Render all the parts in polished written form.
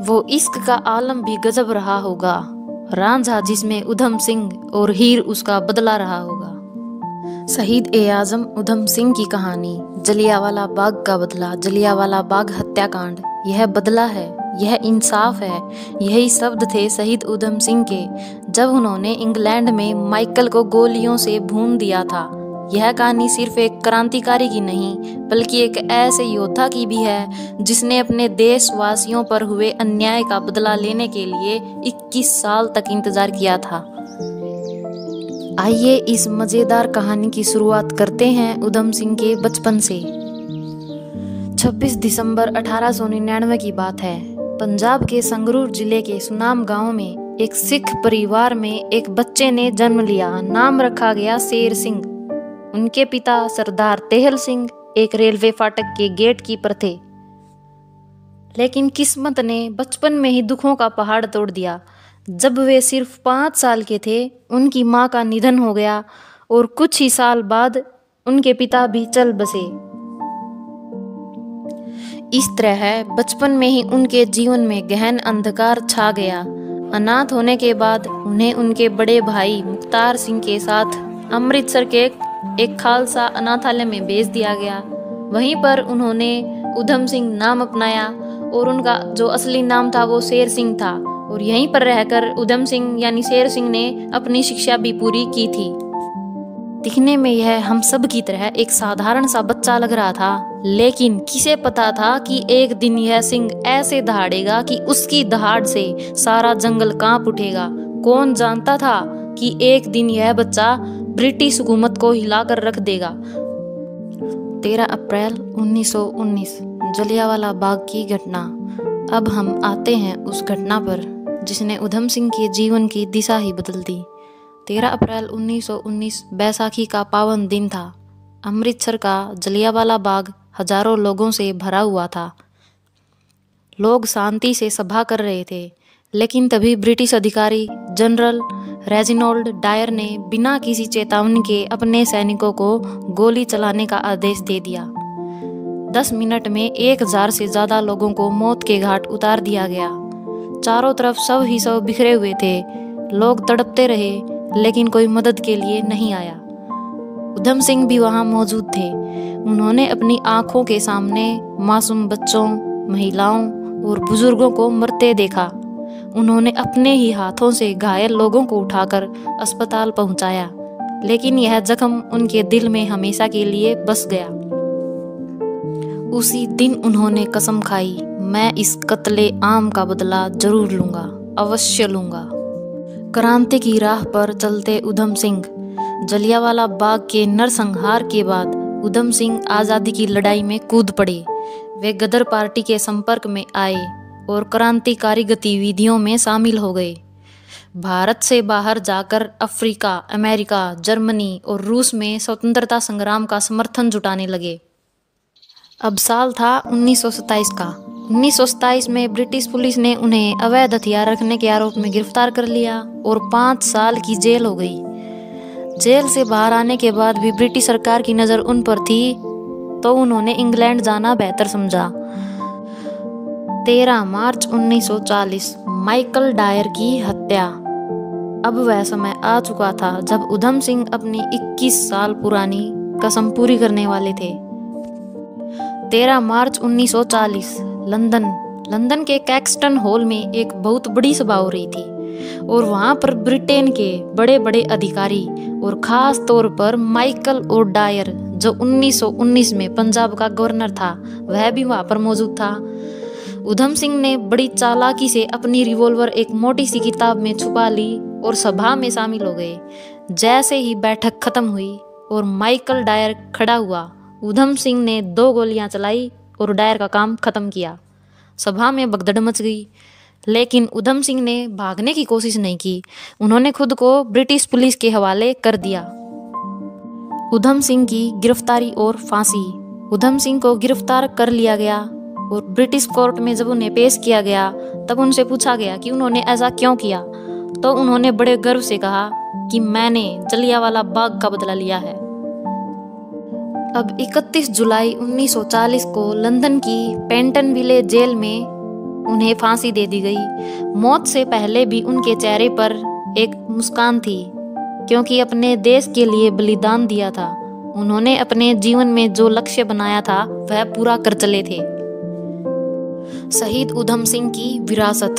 वो इश्क का आलम भी गजब रहा होगा, रांझा जिसमें उधम सिंह और हीर उसका बदला रहा होगा। शहीद ए आजम उधम सिंह की कहानी, जलियांवाला बाग का बदला, जलियांवाला बाग हत्याकांड। यह बदला है, यह इंसाफ है। यही शब्द थे शहीद उधम सिंह के जब उन्होंने इंग्लैंड में माइकल को गोलियों से भून दिया था। यह कहानी सिर्फ एक क्रांतिकारी की नहीं, बल्कि एक ऐसे योद्धा की भी है जिसने अपने देशवासियों पर हुए अन्याय का बदला लेने के लिए 21 साल तक इंतजार किया था। आइए इस मजेदार कहानी की शुरुआत करते हैं उधम सिंह के बचपन से। 26 दिसंबर 1899 की बात है। पंजाब के संगरूर जिले के सुनाम गांव में एक सिख परिवार में एक बच्चे ने जन्म लिया। नाम रखा गया शेर सिंह। उनके पिता सरदार तेहल सिंह एक रेलवे फाटक के गेट कीपर थे। लेकिन किस्मत ने बचपन में ही दुखों का पहाड़ तोड़ दिया। जब वे सिर्फ 5 साल के थे, उनकी मां का निधन हो गया और कुछ ही साल बाद उनके पिता भी चल बसे। इस तरह बचपन में ही उनके जीवन में गहन अंधकार छा गया। अनाथ होने के बाद उन्हें उनके बड़े भाई मुख्तार सिंह के साथ अमृतसर के एक खालसा अनाथालय में भेज दिया गया। वहीं पर उन्होंने उधम सिंह नाम अपनाया और उनका जो असली नाम था वो शेर सिंह था। और यहीं पर रहकर उधम सिंह यानी शेर सिंह ने अपनी शिक्षा भी पूरी की थी। दिखने में यह हम सब की तरह एक साधारण सा बच्चा लग रहा था, लेकिन किसे पता था कि एक दिन यह सिंह ऐसे दहाड़ेगा कि उसकी दहाड़ से सारा जंगल कांप उठेगा। कौन जानता था कि एक दिन यह बच्चा ब्रिटिश हुकूमत को हिलाकर रख देगा। 13 अप्रैल 1919 जलियांवाला बाग की घटना। अब हम आते हैं उस घटना पर जिसने उधम सिंह के जीवन की दिशा ही बदल दी। 13 अप्रैल 1919 बैसाखी का पावन दिन था। अमृतसर का जलियांवाला बाग हजारों लोगों से भरा हुआ था। लोग शांति से सभा कर रहे थे, लेकिन तभी ब्रिटिश अधिकारी जनरल रेजिनोल्ड डायर ने बिना किसी चेतावनी के अपने सैनिकों को गोली चलाने का आदेश दे दिया। 10 मिनट में 1000 से ज्यादा लोगों को मौत के घाट उतार दिया गया। चारों तरफ सब ही सब बिखरे हुए थे। लोग तड़पते रहे, लेकिन कोई मदद के लिए नहीं आया। उधम सिंह भी वहां मौजूद थे। उन्होंने अपनी आंखों के सामने मासूम बच्चों, महिलाओं और बुजुर्गों को मरते देखा। उन्होंने अपने ही हाथों से घायल लोगों को उठाकर अस्पताल पहुंचाया, लेकिन यह जख्म उनके दिल में हमेशा के लिए बस गया। उसी दिन उन्होंने कसम खाई, मैं इस कत्ले आम का बदला जरूर लूंगा, अवश्य लूंगा। क्रांति की राह पर चलते उधम सिंह। जलियांवाला बाग के नरसंहार के बाद उधम सिंह आज़ादी की लड़ाई में कूद पड़े। वे गदर पार्टी के संपर्क में आए और क्रांतिकारी गतिविधियों में शामिल हो गए। भारत से बाहर जाकर अफ्रीका, अमेरिका, जर्मनी और रूस में स्वतंत्रता संग्राम का समर्थन जुटाने लगे। अब साल था 1927 का। 1927 में ब्रिटिश पुलिस ने उन्हें अवैध हथियार रखने के आरोप में गिरफ्तार कर लिया और 5 साल की जेल हो गई। जेल से बाहर आने के बाद भी ब्रिटिश सरकार की नज़र उन पर थी, तो उन्होंने इंग्लैंड जाना बेहतर समझा। 13 मार्च 1940 माइकल डायर की हत्या। अब वह समय आ चुका था जब उधम सिंह अपनी 21 साल पुरानी कसम पूरी करने वाले थे। 13 मार्च 1940 लंदन के कैक्सटन हॉल में एक बहुत बड़ी सभा हो रही थी और वहां पर ब्रिटेन के बड़े बड़े अधिकारी और खास तौर पर माइकल और डायर, जो 1919 में पंजाब का गवर्नर था, वह भी वहां पर मौजूद था। उधम सिंह ने बड़ी चालाकी से अपनी रिवॉल्वर एक मोटी सी किताब में छुपा ली और सभा में शामिल हो गए। जैसे ही बैठक खत्म हुई और माइकल डायर खड़ा हुआ, उधम सिंह ने 2 गोलियां चलाई और डायर का काम खत्म किया। सभा में भगदड़ मच गई, लेकिन उधम सिंह ने भागने की कोशिश नहीं की। उन्होंने खुद को ब्रिटिश पुलिस के हवाले कर दिया। उधम सिंह की गिरफ्तारी और फांसी। उधम सिंह को गिरफ्तार कर लिया गया और ब्रिटिश कोर्ट में जब उन्हें पेश किया गया तब उनसे पूछा गया कि उन्होंने ऐसा क्यों किया, तो उन्होंने बड़े गर्व से कहा कि मैंने जलियांवाला बाग का बदला लिया है। अब 31 जुलाई 1940 को लंदन की पेंटनविले जेल में उन्हें फांसी दे दी गई। मौत से पहले भी उनके चेहरे पर एक मुस्कान थी, क्योंकि अपने देश के लिए बलिदान दिया था। उन्होंने अपने जीवन में जो लक्ष्य बनाया था वह पूरा कर चले थे। शहीद उधम सिंह की विरासत।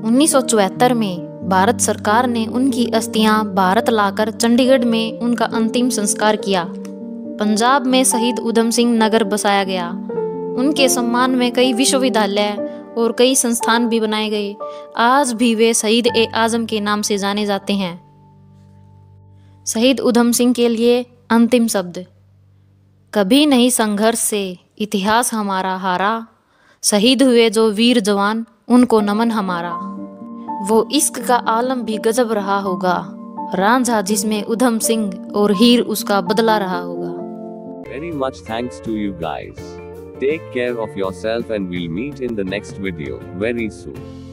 1974 में भारत सरकार ने उनकी अस्थियां भारत लाकर चंडीगढ़ में उनका अंतिम संस्कार किया। पंजाब में शहीद उधम सिंह नगर बसाया गया। उनके सम्मान में कई विश्वविद्यालय और कई संस्थान भी बनाए गए। आज भी वे शहीद ए आजम के नाम से जाने जाते हैं। शहीद उधम सिंह के लिए अंतिम शब्द। कभी नहीं संघर्ष से इतिहास हमारा हारा, शहीद हुए जो वीर जवान उनको नमन हमारा। वो इश्क का आलम भी गजब रहा होगा, रांझा जिसमें उधम सिंह और हीर उसका बदला रहा होगा। Very much thanks to you guys. Take care of yourself and we'll meet in the next video very soon.